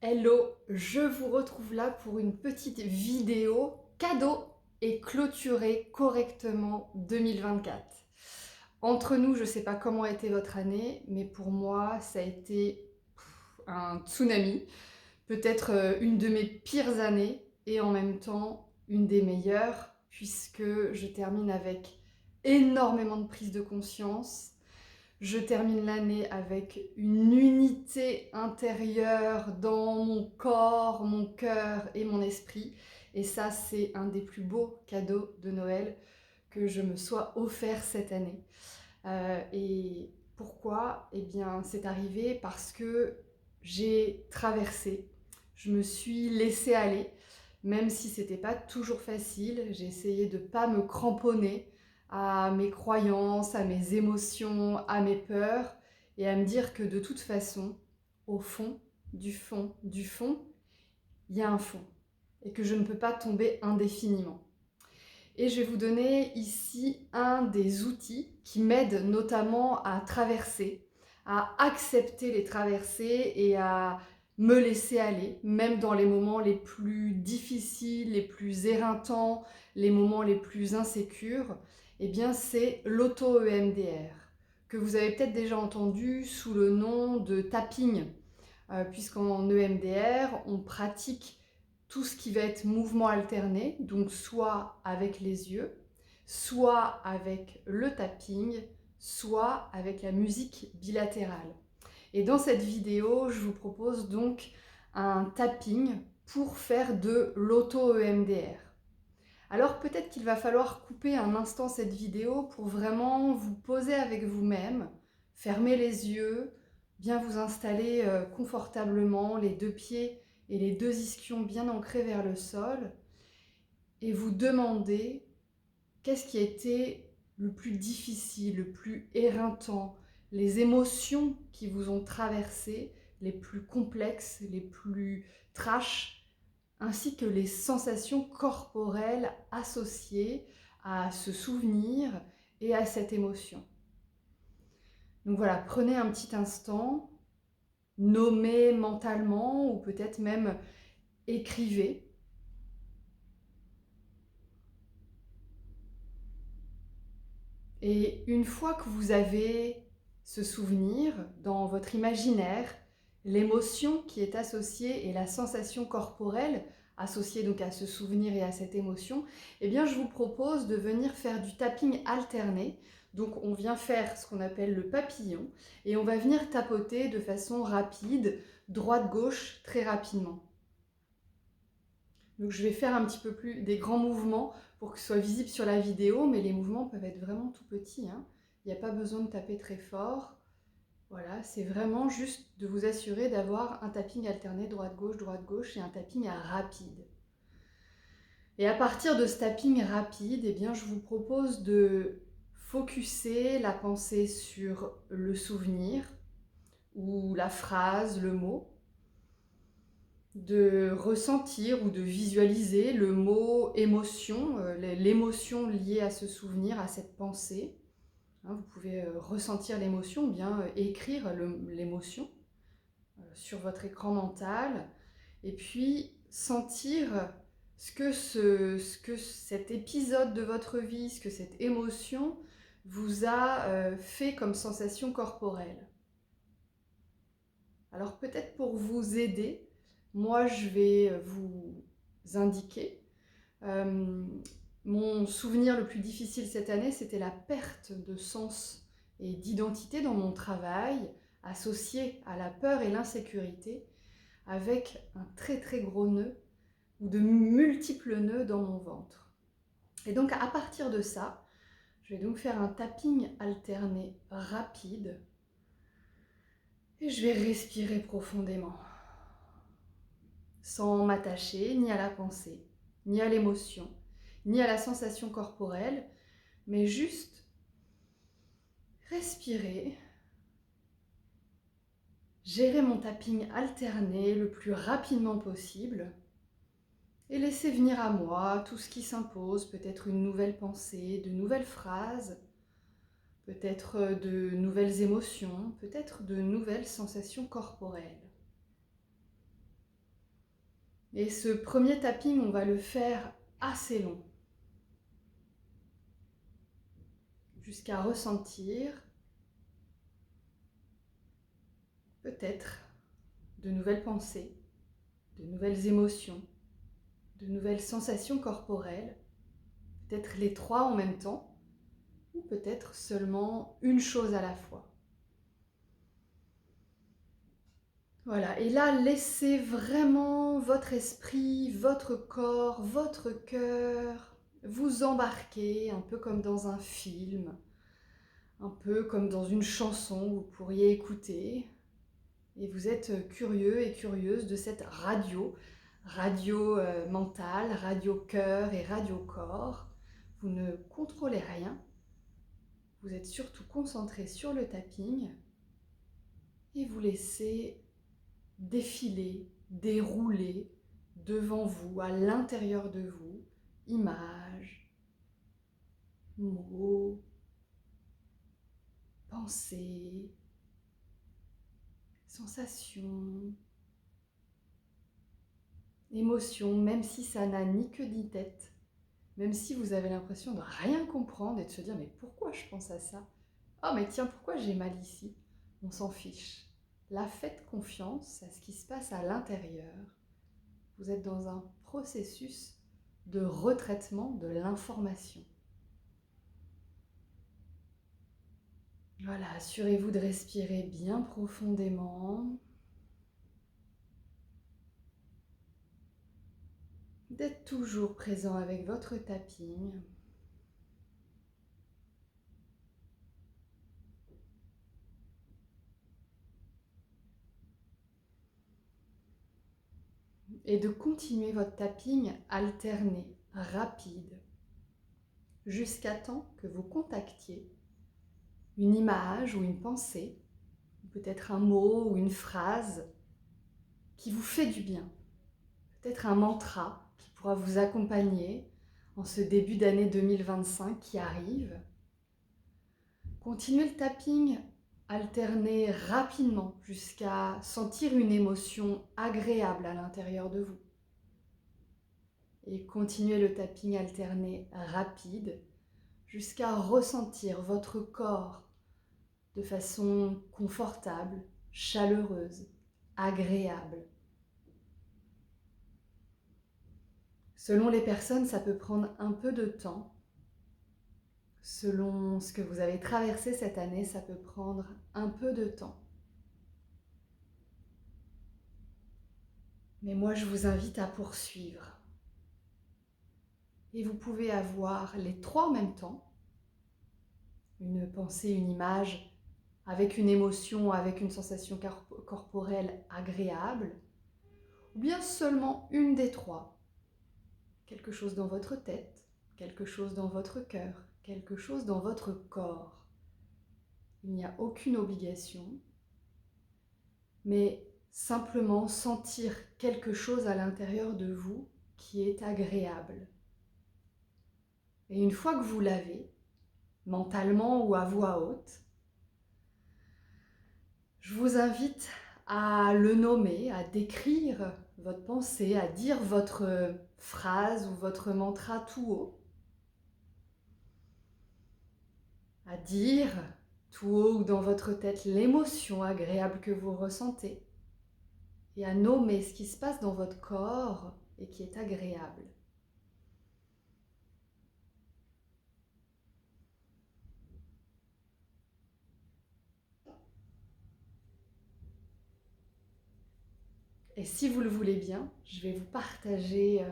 Hello, je vous retrouve là pour une petite vidéo cadeau et clôturer correctement 2024. Entre nous, je ne sais pas comment a été votre année, mais pour moi, ça a été un tsunami, peut-être une de mes pires années et en même temps une des meilleures, puisque je termine avec énormément de prise de conscience. Je termine l'année avec une unité intérieure dans mon corps, mon cœur et mon esprit. Et ça, c'est un des plus beaux cadeaux de Noël que je me sois offert cette année. Et pourquoi? Eh bien, c'est arrivé parce que j'ai traversé, je me suis laissée aller, même si c'était pas toujours facile. J'ai essayé de pas me cramponner à mes croyances, à mes émotions, à mes peurs, et à me dire que de toute façon, au fond, du fond, du fond, il y a un fond, et que je ne peux pas tomber indéfiniment. Et je vais vous donner ici un des outils qui m'aident notamment à traverser, à accepter les traversées et à me laisser aller, même dans les moments les plus difficiles, les plus éreintants, les moments les plus insécures. Eh bien, c'est l'auto-EMDR, que vous avez peut-être déjà entendu sous le nom de tapping, puisqu'en EMDR, on pratique tout ce qui va être mouvement alterné, donc soit avec les yeux, soit avec le tapping, soit avec la musique bilatérale. Et dans cette vidéo, je vous propose donc un tapping pour faire de l'auto-EMDR. Alors peut-être qu'il va falloir couper un instant cette vidéo pour vraiment vous poser avec vous-même, fermer les yeux, bien vous installer confortablement, les deux pieds et les deux ischions bien ancrés vers le sol, et vous demander qu'est-ce qui a été le plus difficile, le plus éreintant, les émotions qui vous ont traversé, les plus complexes, les plus trash, ainsi que les sensations corporelles associées à ce souvenir et à cette émotion. Donc voilà, prenez un petit instant, nommez mentalement ou peut-être même écrivez. Et une fois que vous avez ce souvenir dans votre imaginaire, l'émotion qui est associée et la sensation corporelle associée donc à ce souvenir et à cette émotion, eh bien je vous propose de venir faire du tapping alterné. Donc on vient faire ce qu'on appelle le papillon et on va venir tapoter de façon rapide, droite-gauche, très rapidement. Donc je vais faire un petit peu plus des grands mouvements pour que ce soit visible sur la vidéo, mais les mouvements peuvent être vraiment tout petits, hein. Il n'y a pas besoin de taper très fort. Voilà, c'est vraiment juste de vous assurer d'avoir un tapping alterné droite-gauche et un tapping rapide. Et à partir de ce tapping rapide, eh bien, je vous propose de focuser la pensée sur le souvenir ou la phrase, le mot, de ressentir ou de visualiser le mot émotion, l'émotion liée à ce souvenir, à cette pensée. Vous pouvez ressentir l'émotion ou bien écrire l'émotion sur votre écran mental et puis sentir ce que cet épisode de votre vie, ce que cette émotion vous a fait comme sensation corporelle. Alors peut-être pour vous aider, moi je vais vous indiquer. Mon souvenir le plus difficile cette année, c'était la perte de sens et d'identité dans mon travail, associée à la peur et l'insécurité, avec un très très gros nœud ou de multiples nœuds dans mon ventre. Et donc à partir de ça, je vais donc faire un tapping alterné rapide et je vais respirer profondément, sans m'attacher ni à la pensée, ni à l'émotion, ni à la sensation corporelle, mais juste respirer, gérer mon tapping alterné le plus rapidement possible et laisser venir à moi tout ce qui s'impose, peut-être une nouvelle pensée, de nouvelles phrases, peut-être de nouvelles émotions, peut-être de nouvelles sensations corporelles. Et ce premier tapping, on va le faire assez long, jusqu'à ressentir peut-être de nouvelles pensées, de nouvelles émotions, de nouvelles sensations corporelles, peut-être les trois en même temps, ou peut-être seulement une chose à la fois. Voilà, et là, laissez vraiment votre esprit, votre corps, votre cœur vous embarquer, un peu comme dans un film, un peu comme dans une chanson que vous pourriez écouter. Et vous êtes curieux et curieuse de cette radio mentale, radio cœur et radio corps. Vous ne contrôlez rien, vous êtes surtout concentré sur le tapping et vous laissez défiler, dérouler devant vous, à l'intérieur de vous, images, mots, pensées, sensations, émotions, même si ça n'a ni queue ni tête, même si vous avez l'impression de rien comprendre et de se dire mais pourquoi je pense à ça? Oh mais tiens, pourquoi j'ai mal ici? On s'en fiche. Là, faites confiance à ce qui se passe à l'intérieur. Vous êtes dans un processus de retraitement de l'information. Voilà, assurez-vous de respirer bien profondément, d'être toujours présent avec votre tapping. Et de continuer votre tapping alterné, rapide, jusqu'à temps que vous contactiez une image ou une pensée, peut-être un mot ou une phrase qui vous fait du bien, peut-être un mantra qui pourra vous accompagner en ce début d'année 2025 qui arrive. Continuez le tapping alterné rapidement jusqu'à sentir une émotion agréable à l'intérieur de vous. Et continuez le tapping alterné rapide jusqu'à ressentir votre corps de façon confortable, chaleureuse, agréable. Selon les personnes, ça peut prendre un peu de temps. Selon ce que vous avez traversé cette année, ça peut prendre un peu de temps. Mais moi, je vous invite à poursuivre. Et vous pouvez avoir les trois en même temps. Une pensée, une image, avec une émotion, avec une sensation corporelle agréable. Ou bien seulement une des trois. Quelque chose dans votre tête, quelque chose dans votre cœur, quelque chose dans votre corps. Il n'y a aucune obligation, mais simplement sentir quelque chose à l'intérieur de vous qui est agréable. Et une fois que vous l'avez, mentalement ou à voix haute, je vous invite à le nommer, à décrire votre pensée, à dire votre phrase ou votre mantra tout haut. À dire tout haut ou dans votre tête l'émotion agréable que vous ressentez et à nommer ce qui se passe dans votre corps et qui est agréable. Et si vous le voulez bien, je vais vous partager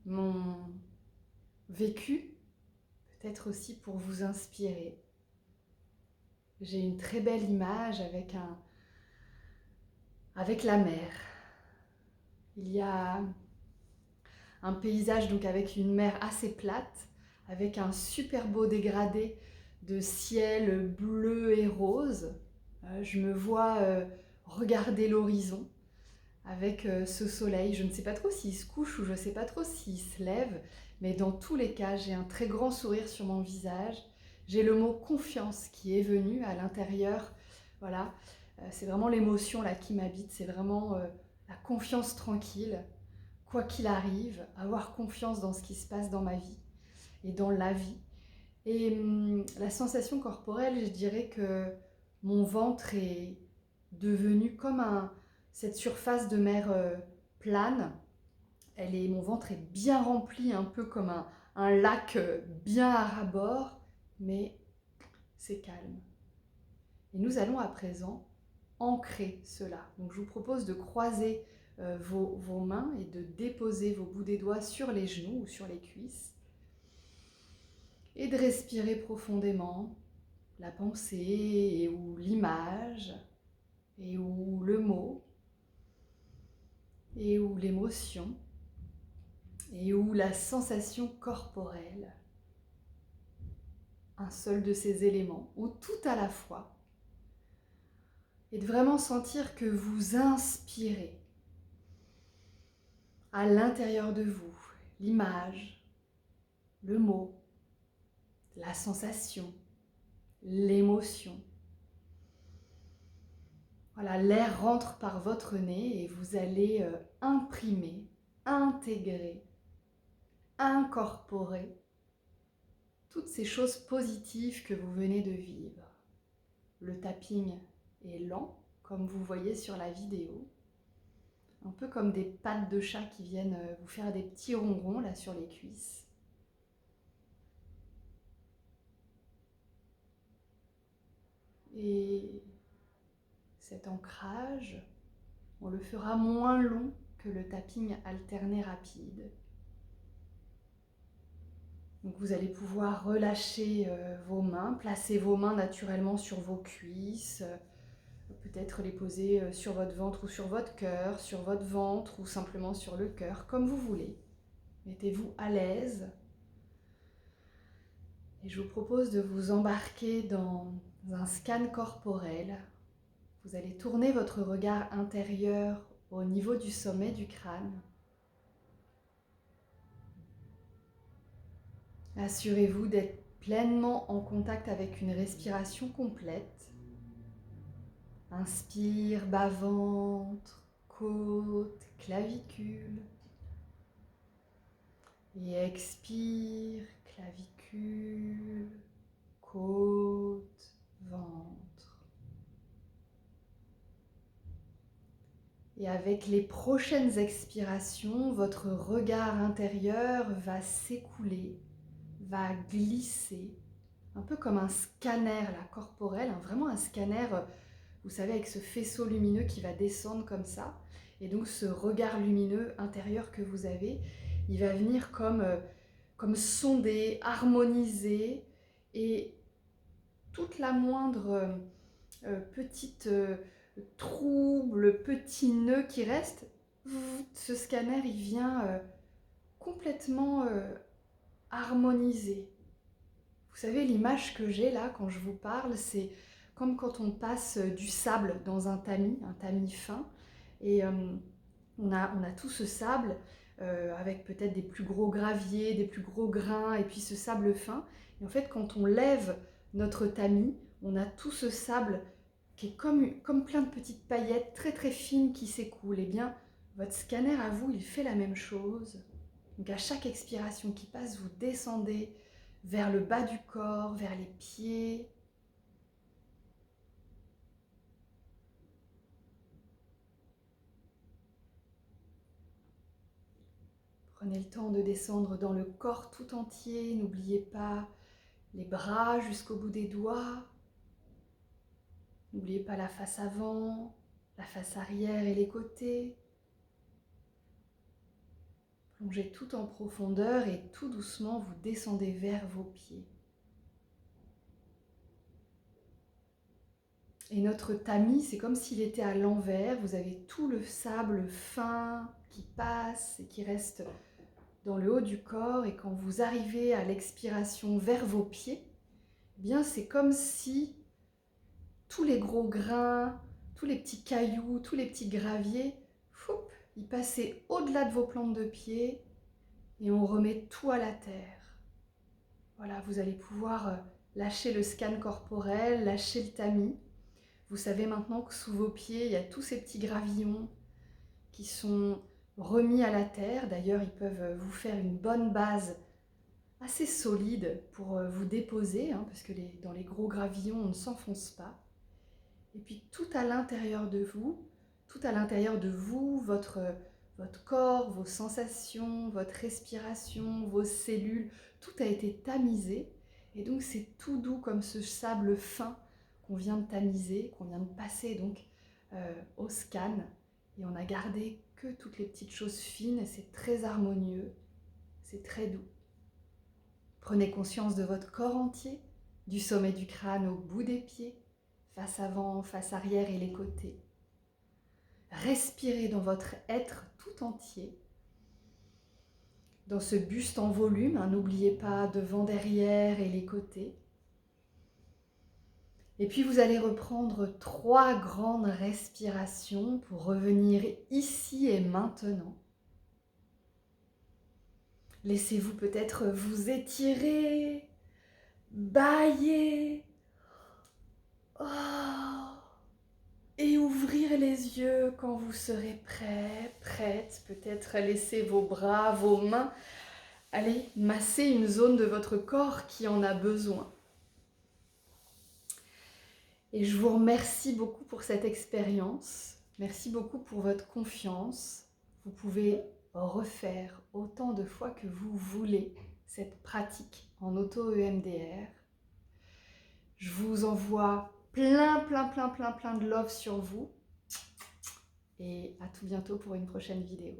mon vécu, peut-être aussi pour vous inspirer. J'ai une très belle image avec la mer. Il y a un paysage donc avec une mer assez plate, avec un super beau dégradé de ciel bleu et rose. Je me vois regarder l'horizon avec ce soleil. Je ne sais pas trop s'il se couche ou je ne sais pas trop s'il se lève, mais dans tous les cas, j'ai un très grand sourire sur mon visage. J'ai le mot confiance qui est venu à l'intérieur, voilà, C'est vraiment l'émotion là qui m'habite, c'est vraiment la confiance tranquille, quoi qu'il arrive, avoir confiance dans ce qui se passe dans ma vie et dans la vie. Et la sensation corporelle, je dirais que mon ventre est devenu comme cette surface de mer plane. Mon ventre est bien rempli, un peu comme un lac bien à ras-bord, mais c'est calme. Et nous allons à présent ancrer cela. Donc je vous propose de croiser vos mains et de déposer vos bouts des doigts sur les genoux ou sur les cuisses. Et de respirer profondément la pensée et ou l'image et ou le mot et ou l'émotion et ou la sensation corporelle. Un seul de ces éléments ou tout à la fois. Et de vraiment sentir que vous inspirez à l'intérieur de vous l'image, le mot, la sensation, l'émotion. Voilà, l'air rentre par votre nez et vous allez imprimer, intégrer, incorporer toutes ces choses positives que vous venez de vivre. Le tapping est lent, comme vous voyez sur la vidéo. Un peu comme des pattes de chat qui viennent vous faire des petits ronrons là sur les cuisses. Et cet ancrage, on le fera moins long que le tapping alterné rapide. Donc vous allez pouvoir relâcher vos mains, placer vos mains naturellement sur vos cuisses, peut-être les poser sur votre ventre ou sur votre cœur, sur votre ventre ou simplement sur le cœur, comme vous voulez. Mettez-vous à l'aise. Et je vous propose de vous embarquer dans un scan corporel. Vous allez tourner votre regard intérieur au niveau du sommet du crâne. Assurez-vous d'être pleinement en contact avec une respiration complète. Inspire, bas-ventre, côte, clavicule. Et expire, clavicule, côte, ventre. Et avec les prochaines expirations, votre regard intérieur va s'écouler, va glisser, un peu comme un scanner là, corporel, vraiment un scanner, vous savez, avec ce faisceau lumineux qui va descendre comme ça. Et donc ce regard lumineux intérieur que vous avez, il va venir comme sonder, harmoniser, et toute la moindre petite trouble, petit nœud qui reste, ce scanner il vient complètement harmoniser. Vous savez, l'image que j'ai là quand je vous parle, c'est comme quand on passe du sable dans un tamis fin, et on a tout ce sable avec peut-être des plus gros graviers, des plus gros grains, et puis ce sable fin. Et en fait, quand on lève notre tamis, on a tout ce sable qui est comme plein de petites paillettes très très fines qui s'écoulent. Et bien, votre scanner à vous, il fait la même chose. Donc à chaque expiration qui passe, vous descendez vers le bas du corps, vers les pieds. Prenez le temps de descendre dans le corps tout entier. N'oubliez pas les bras jusqu'au bout des doigts. N'oubliez pas la face avant, la face arrière et les côtés. Plongez tout en profondeur et tout doucement, vous descendez vers vos pieds. Et notre tamis, c'est comme s'il était à l'envers. Vous avez tout le sable fin qui passe et qui reste dans le haut du corps. Et quand vous arrivez à l'expiration vers vos pieds, eh bien c'est comme si tous les gros grains, tous les petits cailloux, tous les petits graviers, ils passaient au-delà de vos plantes de pied et on remet tout à la terre. Voilà, vous allez pouvoir lâcher le scan corporel, lâcher le tamis. Vous savez maintenant que sous vos pieds, il y a tous ces petits gravillons qui sont remis à la terre. D'ailleurs, ils peuvent vous faire une bonne base assez solide pour vous déposer, hein, parce que dans les gros gravillons, on ne s'enfonce pas. Et puis tout à l'intérieur de vous, votre corps, vos sensations, votre respiration, vos cellules, tout a été tamisé. Et donc c'est tout doux comme ce sable fin qu'on vient de tamiser, qu'on vient de passer donc au scan. Et on a gardé que toutes les petites choses fines, et c'est très harmonieux, c'est très doux. Prenez conscience de votre corps entier, du sommet du crâne au bout des pieds, face avant, face arrière et les côtés. Respirez dans votre être tout entier, dans ce buste en volume, hein, n'oubliez pas devant, derrière et les côtés. Et puis vous allez reprendre 3 grandes respirations pour revenir ici et maintenant. Laissez-vous peut-être vous étirer, bâiller. Et ouvrir les yeux quand vous serez prêt, prête. Peut-être laisser vos bras, vos mains aller masser une zone de votre corps qui en a besoin. Et je vous remercie beaucoup pour cette expérience. Merci beaucoup pour votre confiance. Vous pouvez refaire autant de fois que vous voulez cette pratique en auto-EMDR. Je vous envoie plein de love sur vous. Et à tout bientôt pour une prochaine vidéo.